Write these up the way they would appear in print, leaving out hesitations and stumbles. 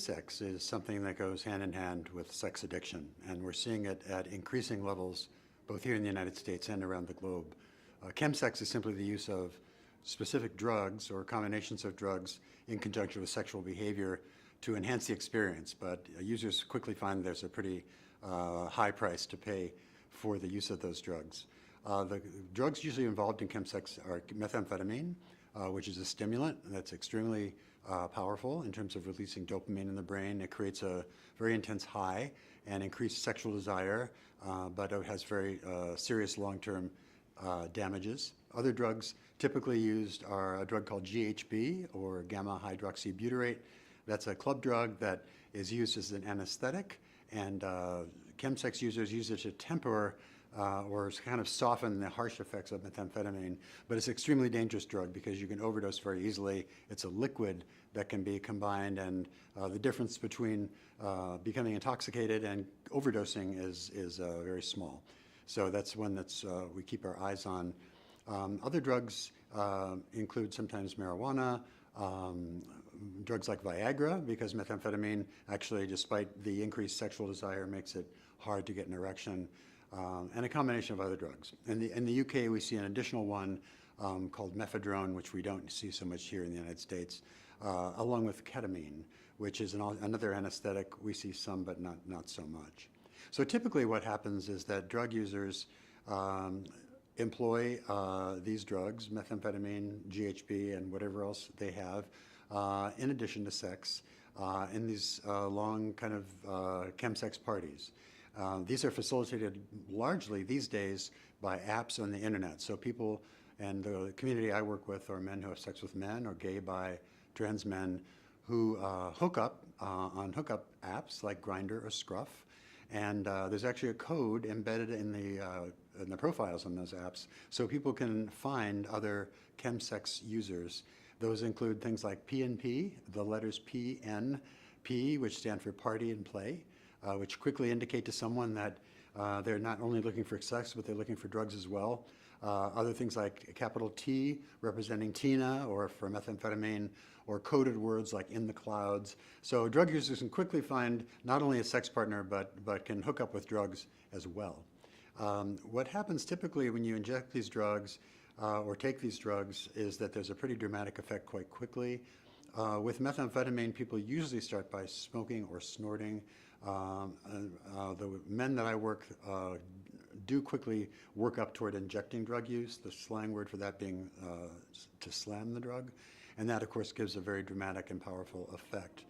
chemsex is something that goes hand in hand with sex addiction, and we're seeing it at increasing levels both here in the United States and around the globe. Chemsex is simply the use of specific drugs or combinations of drugs in conjunction with sexual behavior to enhance the experience, but users quickly find there's a pretty high price to pay for the use of those drugs. The drugs usually involved in chemsex are methamphetamine, which is a stimulant that's extremely powerful in terms of releasing dopamine in the brain. It creates a very intense high and increased sexual desire, but it has very serious long-term damages. Other drugs typically used are a drug called GHB, or gamma hydroxybutyrate. That's a club drug that is used as an anesthetic, and chemsex users use it to temper or kind of soften the harsh effects of methamphetamine. But it's an extremely dangerous drug because you can overdose very easily. It's a liquid that can be combined, and the difference between becoming intoxicated and overdosing is very small. So that's one that's we keep our eyes on. Other drugs include sometimes marijuana, drugs like Viagra, because methamphetamine actually, despite the increased sexual desire, makes it hard to get an erection, and a combination of other drugs. In the UK, we see an additional one called mephedrone, which we don't see so much here in the United States, along with ketamine, which is another anesthetic. We see some, but not so much. So typically what happens is that drug users employ these drugs, methamphetamine, GHB, and whatever else they have, in addition to sex, in these long kind of chemsex parties. These are facilitated largely these days by apps on the internet. So people, and the community I work with, are men who have sex with men, or gay, bi, trans men who hook up on hookup apps like Grindr or Scruff. And there's actually a code embedded in the profiles on those apps, so people can find other chemsex users. Those include things like PNP, the letters PNP, which stand for party and play, which quickly indicate to someone that they're not only looking for sex, but they're looking for drugs as well. Other things like capital T, representing Tina, or for methamphetamine, or coded words like in the clouds. So drug users can quickly find not only a sex partner, but can hook up with drugs as well. What happens typically when you inject these drugs or take these drugs is that there's a pretty dramatic effect quite quickly. With methamphetamine, people usually start by smoking or snorting. The men that I work do quickly work up toward injecting drug use, the slang word for that being to slam the drug. And that, of course, gives a very dramatic and powerful effect.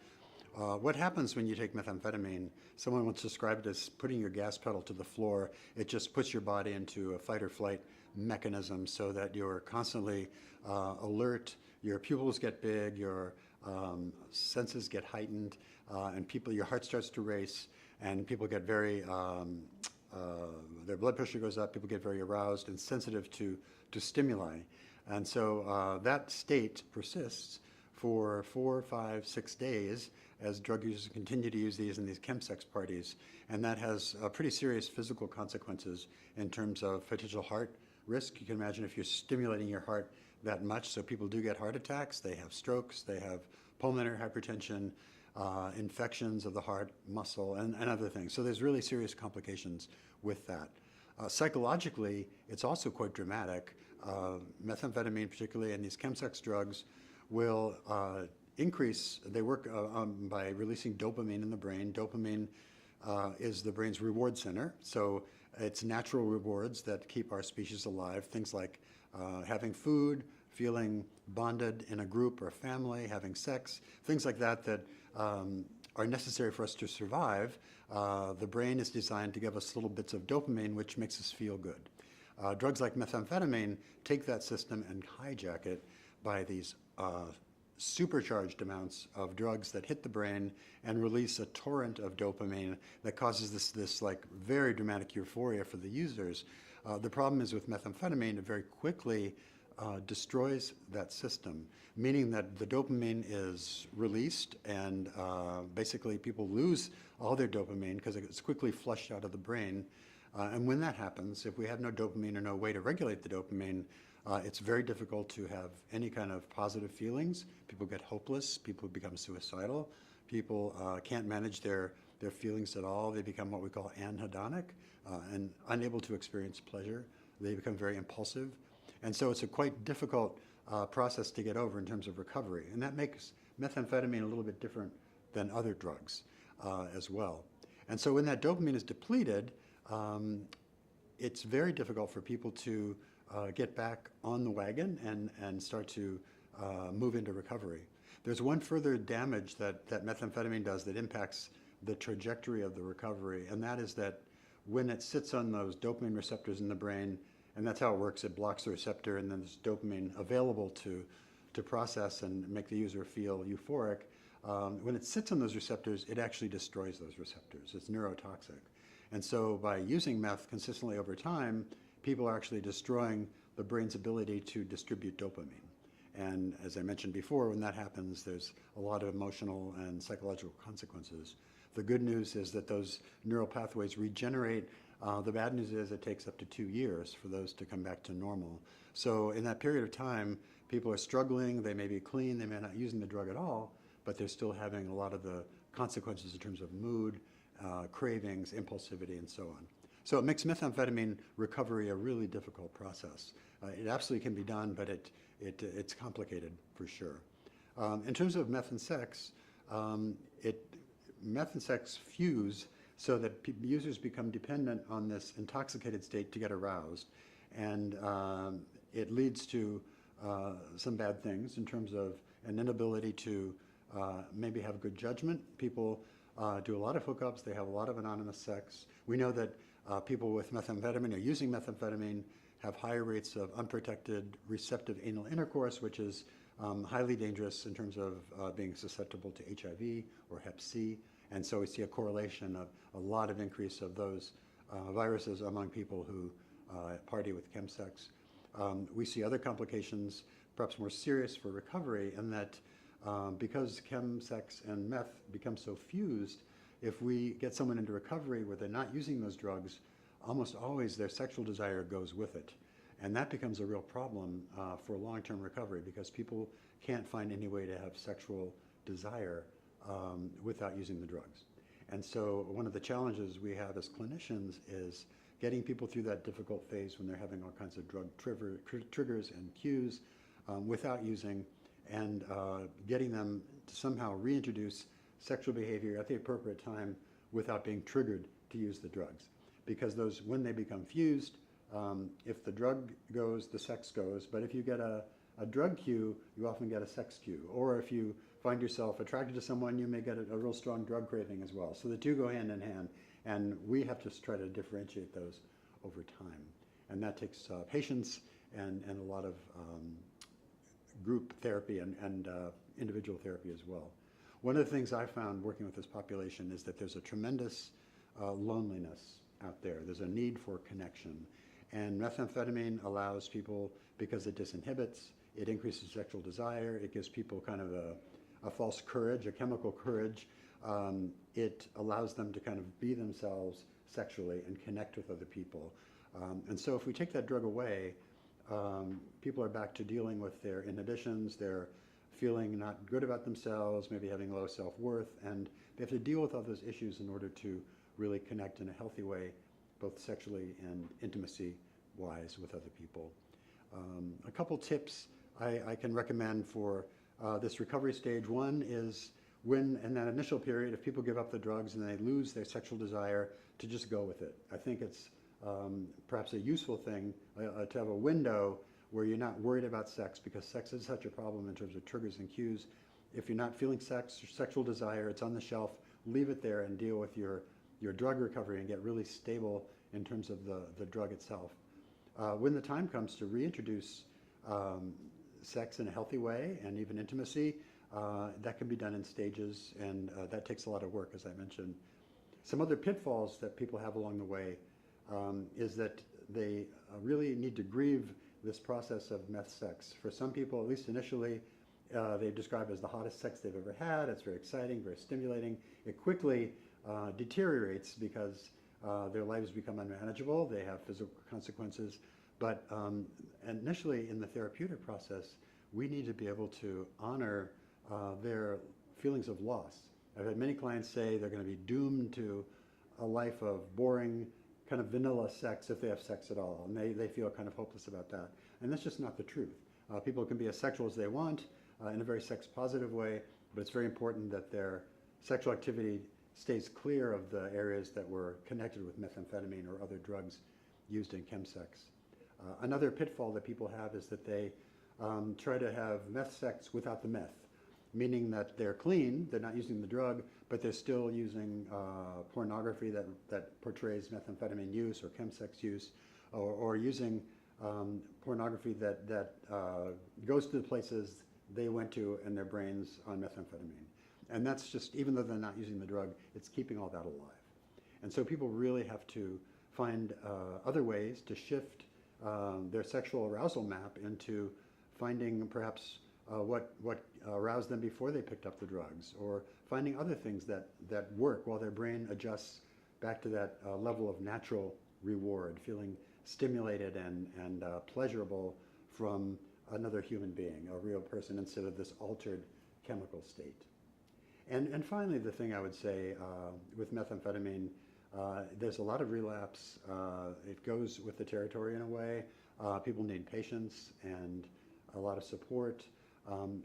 What happens when you take methamphetamine? Someone once described it as putting your gas pedal to the floor. It just puts your body into a fight or flight mechanism so that you're constantly alert, your pupils get big, your senses get heightened, and your heart starts to race, and people get very, their blood pressure goes up, people get very aroused and sensitive to stimuli. And so that state persists for 4, 5, 6 days as drug users continue to use these in these chemsex parties. And that has pretty serious physical consequences in terms of potential heart risk. You can imagine if you're stimulating your heart that much. So people do get heart attacks, they have strokes, they have pulmonary hypertension, infections of the heart muscle, and other things. So there's really serious complications with that. Psychologically, it's also quite dramatic. Methamphetamine particularly, and these chemsex drugs will increase, they work by releasing dopamine in the brain. Dopamine is the brain's reward center, so it's natural rewards that keep our species alive. Things like having food, feeling bonded in a group or a family, having sex, things like that that are necessary for us to survive. The brain is designed to give us little bits of dopamine, which makes us feel good. Drugs like methamphetamine take that system and hijack it by these supercharged amounts of drugs that hit the brain and release a torrent of dopamine that causes this like very dramatic euphoria for the users. The problem is with methamphetamine, it very quickly destroys that system, meaning that the dopamine is released and basically people lose all their dopamine because it's quickly flushed out of the brain. And when that happens, if we have no dopamine or no way to regulate the dopamine, it's very difficult to have any kind of positive feelings. People get hopeless, people become suicidal, People can't manage their feelings at all. They become what we call anhedonic and unable to experience pleasure. They become very impulsive. And so it's a quite difficult process to get over in terms of recovery. And that makes methamphetamine a little bit different than other drugs as well. And so when that dopamine is depleted, it's very difficult for people to get back on the wagon and start to move into recovery. There's one further damage that methamphetamine does that impacts the trajectory of the recovery, and that is that when it sits on those dopamine receptors in the brain, and that's how it works, it blocks the receptor, and then there's dopamine available to process and make the user feel euphoric. When it sits on those receptors, it actually destroys those receptors. It's neurotoxic. And so by using meth consistently over time, people are actually destroying the brain's ability to distribute dopamine. And as I mentioned before, when that happens, there's a lot of emotional and psychological consequences. The good news is that those neural pathways regenerate. The bad news is it takes up to 2 years for those to come back to normal. So in that period of time, people are struggling. They may be clean. They may not be using the drug at all, but they're still having a lot of the consequences in terms of mood, cravings, impulsivity, and so on. So it makes methamphetamine recovery a really difficult process. It absolutely can be done, but it's complicated for sure. In terms of meth and sex, meth and sex fuse so that users become dependent on this intoxicated state to get aroused. And it leads to some bad things in terms of an inability to maybe have good judgment. People do a lot of hookups. They have a lot of anonymous sex. We know that people with methamphetamine or using methamphetamine have higher rates of unprotected receptive anal intercourse, which is highly dangerous in terms of being susceptible to HIV or Hep C. And so we see a correlation of a lot of increase of those viruses among people who party with chemsex. We see other complications, perhaps more serious for recovery, in that because chemsex and meth become so fused, if we get someone into recovery where they're not using those drugs, almost always their sexual desire goes with it. And that becomes a real problem for long-term recovery because people can't find any way to have sexual desire without using the drugs. And so one of the challenges we have as clinicians is getting people through that difficult phase when they're having all kinds of drug triggers and cues without using, and getting them to somehow reintroduce sexual behavior at the appropriate time without being triggered to use the drugs. Because those, when they become fused, if the drug goes, the sex goes, but if you get a drug cue, you often get a sex cue. Or if you find yourself attracted to someone, you may get a real strong drug craving as well. So the two go hand in hand, and we have to try to differentiate those over time. And that takes patience and a lot of group therapy and individual therapy as well. One of the things I found working with this population is that there's a tremendous loneliness out there. There's a need for connection. And methamphetamine allows people, because it disinhibits, it increases sexual desire, it gives people kind of a false courage, a chemical courage. It allows them to kind of be themselves sexually and connect with other people. And so if we take that drug away, people are back to dealing with their inhibitions, their feeling not good about themselves, maybe having low self-worth, and they have to deal with all those issues in order to really connect in a healthy way, both sexually and intimacy-wise with other people. A couple tips I can recommend for this recovery stage. One is when, in that initial period, if people give up the drugs and they lose their sexual desire, to just go with it. I think it's perhaps a useful thing to have a window where you're not worried about sex, because sex is such a problem in terms of triggers and cues. If you're not feeling sexual desire, it's on the shelf, leave it there and deal with your drug recovery and get really stable in terms of the drug itself. When the time comes to reintroduce sex in a healthy way and even intimacy, that can be done in stages, and that takes a lot of work, as I mentioned. Some other pitfalls that people have along the way is that they really need to grieve this process of meth sex. For some people, at least initially, they describe it as the hottest sex they've ever had. It's very exciting, very stimulating. It quickly deteriorates because their lives become unmanageable. They have physical consequences. But initially in the therapeutic process, we need to be able to honor their feelings of loss I've had many clients say they're going to be doomed to a life of boring, kind of vanilla sex if they have sex at all, and they feel kind of hopeless about that. And that's just not the truth. People can be as sexual as they want in a very sex-positive way, but it's very important that their sexual activity stays clear of the areas that were connected with methamphetamine or other drugs used in chemsex. Another pitfall that people have is that they try to have meth sex without the meth, meaning that they're clean, they're not using the drug, but they're still using pornography that portrays methamphetamine use or chemsex use, or using pornography that goes to the places they went to in their brains on methamphetamine. And that's just, even though they're not using the drug, it's keeping all that alive. And so people really have to find other ways to shift their sexual arousal map into finding perhaps what aroused them before they picked up the drugs, or finding other things that work while their brain adjusts back to that level of natural reward, feeling stimulated and pleasurable from another human being, a real person, instead of this altered chemical state. And finally, the thing I would say with methamphetamine, there's a lot of relapse. It goes with the territory in a way. People need patience and a lot of support.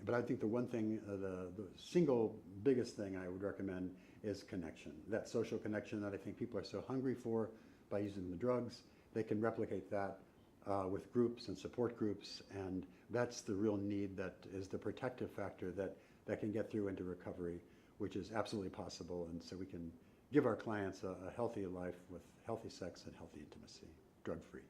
But I think the one thing, the single biggest thing I would recommend is connection. That social connection that I think people are so hungry for by using the drugs. They can replicate that with groups and support groups, and that's the real need that is the protective factor that can get through into recovery, which is absolutely possible. And so we can give our clients a healthy life with healthy sex and healthy intimacy, drug-free.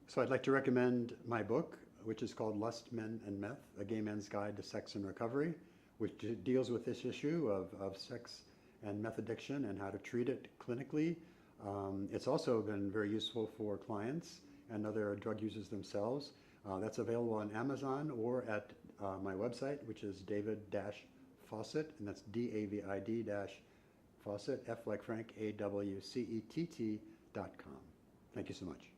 So I'd like to recommend my book, which is called Lust, Men, and Meth, A Gay Man's Guide to Sex and Recovery, which deals with this issue of sex and meth addiction and how to treat it clinically. It's also been very useful for clients and other drug users themselves. That's available on Amazon or at my website, which is David-Fawcett, and that's David-Fawcett, F like Frank, AWCETT.com. Thank you so much.